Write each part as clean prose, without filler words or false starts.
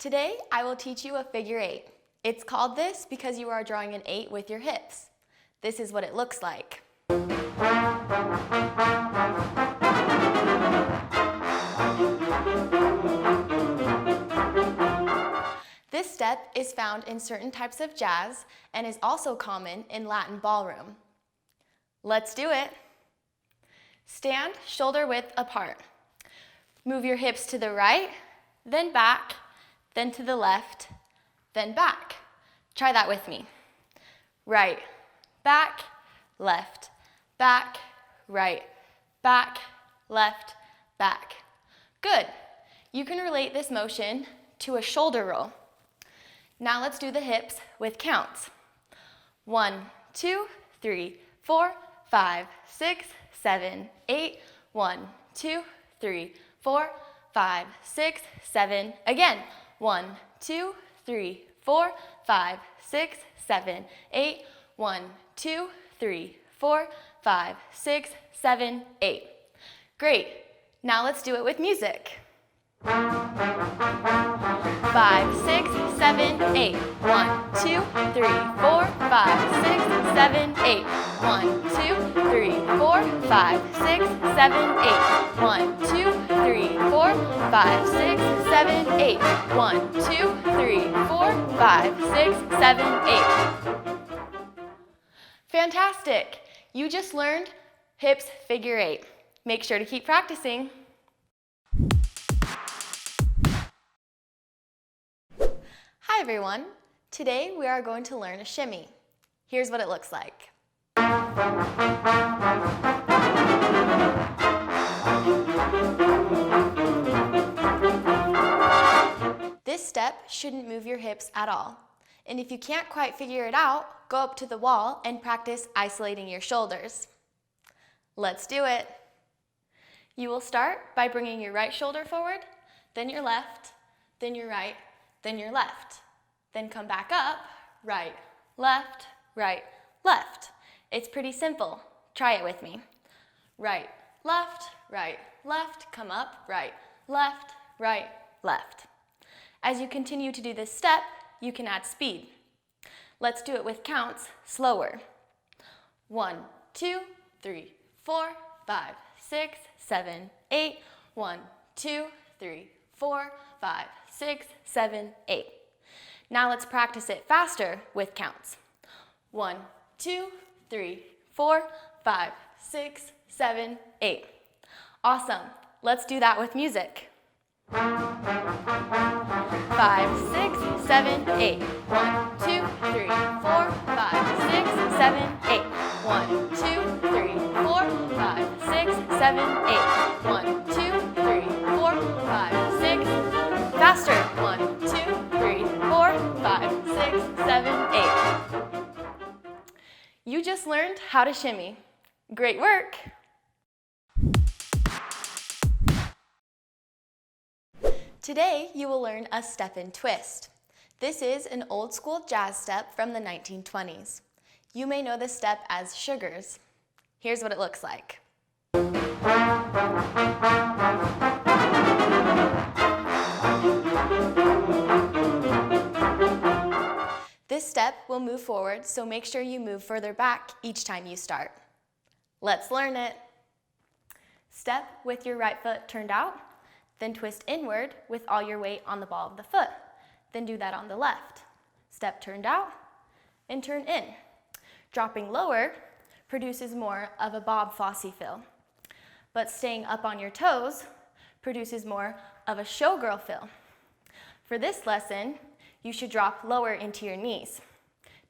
Today, I will teach you a figure 8. It's called this because you are drawing an 8 with your hips. This is what it looks like. This step is found in certain types of jazz and is also common in Latin ballroom. Let's do it. Stand shoulder width apart. Move your hips to the right, then back, then to the left, then back. Try that with me. Right, back, left, back, right, back, left, back. Good. You can relate this motion to a shoulder roll. Now let's do the hips with counts. 1, 2, 3, 4, 5, 6, 7, 8. 1, 2, 3, 4, 5, 6, 7. Again. 1, 2, 3, 4, 5, 6, 7, 8. 1, 2, 3, 4, 5, 6, 7, 8. Great. Now let's do it with music. 5, 6, 7, 8. 1, 2, 3, 4, 5, 6, 7, 8. 1, 2, 3, 4, 5, 6, 7, 8. 1, 2, 3, 4, 5, 6, 7, 8. 1, 2, 3, 4, 5, 6, 7, 8. Fantastic! You just learned hips figure 8. Make sure to keep practicing. Hi everyone! Today we are going to learn a shimmy. Here's what it looks like. This step shouldn't move your hips at all. And if you can't quite figure it out, go up to the wall and practice isolating your shoulders. Let's do it. You will start by bringing your right shoulder forward, then your left, then your right, then your left. Then come back up, right, left, right, left. It's pretty simple. Try it with me. Right, left, come up, right, left. As you continue to do this step, you can add speed. Let's do it with counts slower. 1, 2, 3, 4, 5, 6, 7, 8. 1, 2, 3, 4, 5, 6, 7, 8. Now let's practice it faster with counts. 1, 2, 3, 4, 5, 6, 7, 8. Awesome. Let's do that with music. 5, 6, 7, 8. 1, 2, 3, 4, 5, 6, 7, 8. 1, 2, 3, 4, 5, 6, 7, 8. 1, 2, 3, 4, 5, 6. Faster. 1, 2, 3, 4, 5, 6, 7, 8. You just learned how to shimmy. Great work! Today, you will learn a step and twist. This is an old school jazz step from the 1920s. You may know this step as sugars. Here's what it looks like. This step will move forward, so make sure you move further back each time you start. Let's learn it. Step with your right foot turned out, then twist inward with all your weight on the ball of the foot. Then do that on the left. Step turned out and turn in. Dropping lower produces more of a Bob Fosse feel, but staying up on your toes produces more of a showgirl feel. For this lesson, you should drop lower into your knees.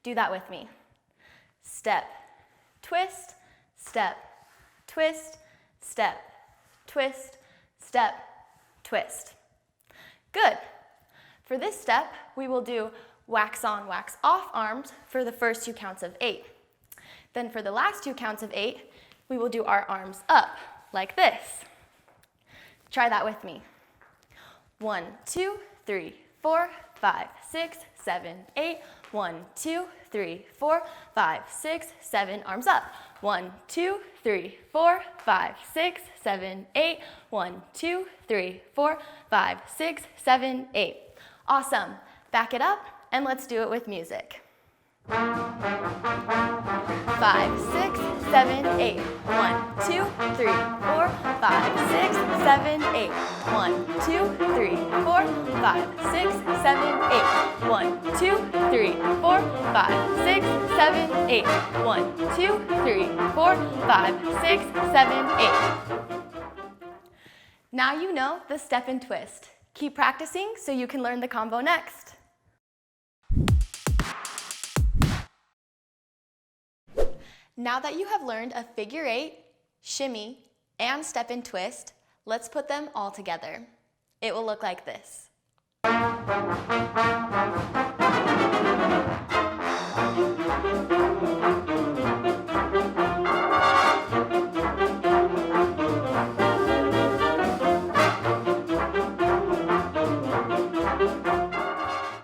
Do that with me. Step, twist, step, twist, step, twist, step, twist. Good. For this step, we will do wax on, wax off arms for the first 2 counts of 8. Then for the last 2 counts of 8, we will do our arms up like this. Try that with me. 1, 2, 3, 4, 5, 6, 7, 8. 1, 2, 3, 4, 5, 6, 7. Arms up. 1, 2, 3, 4, 5, 6, 7, 8. 1, 2, 3, 4, 5, 6, 7, 8. Awesome. Back it up and let's do it with music. 5, 6, 7, 8. 1, 2, 3, 4, 5, 6, 7, 8. 1, 2, 3, 4, 5, 6, 7, 8. 1, 2, 3, 4, 5, 6, 7, 8. 1, 2, 3, 4, 5, 6, 7, 8. Now you know the step and twist. Keep practicing so you can learn the combo next. Now that you have learned a figure 8, shimmy, and step and twist, let's put them all together. It will look like this.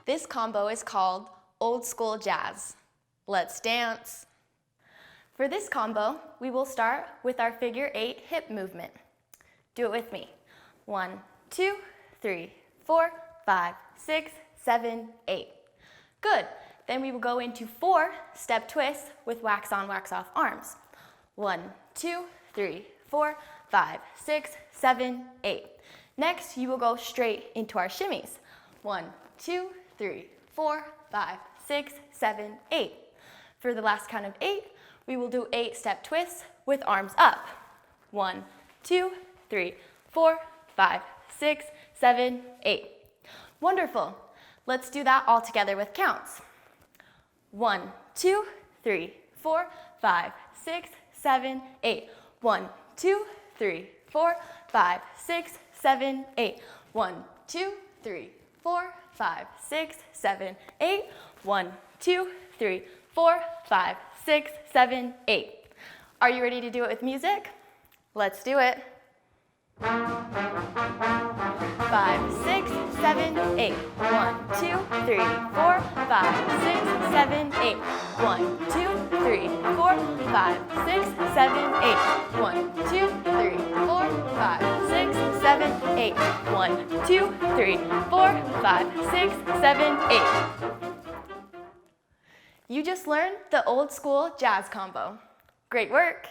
This combo is called Old School Jazz. Let's dance. For this combo, we will start with our figure 8 hip movement. Do it with me. 1, 2, 3, 4, 5, 6, 7, 8. Good. Then we will go into 4 step twists with wax on, wax off arms. 1, 2, 3, 4, 5, 6, 7, 8. Next, you will go straight into our shimmies. 1, 2, 3, 4, 5, 6, 7, 8. For the last count of 8, we will do 8 step twists with arms up. 1, 2, 3, 4, 5, 6, 7, 8. Wonderful. Let's do that all together with counts. 1, 2, 3, 4, 5, 6, 7, 8. 1, 2, 3, 4, 5, 6, 7, 8. 1, 2, 3, 4, 5, 6, 7, 8. 1, 2, 3, 4, 5, 6, 7, 8. Are you ready to do it with music? Let's do it. 5, 6, 7, 8. 1, 2, 3, 4, 5, 6, 7, 8. 1, 2, 3, 4, 5, 6, 7, 8. 1, 2, 3, 4, 5, 6, 7, 8. 1, 2, 3, 4, 5, 6, 7, 8. You just learned the old school jazz combo. Great work!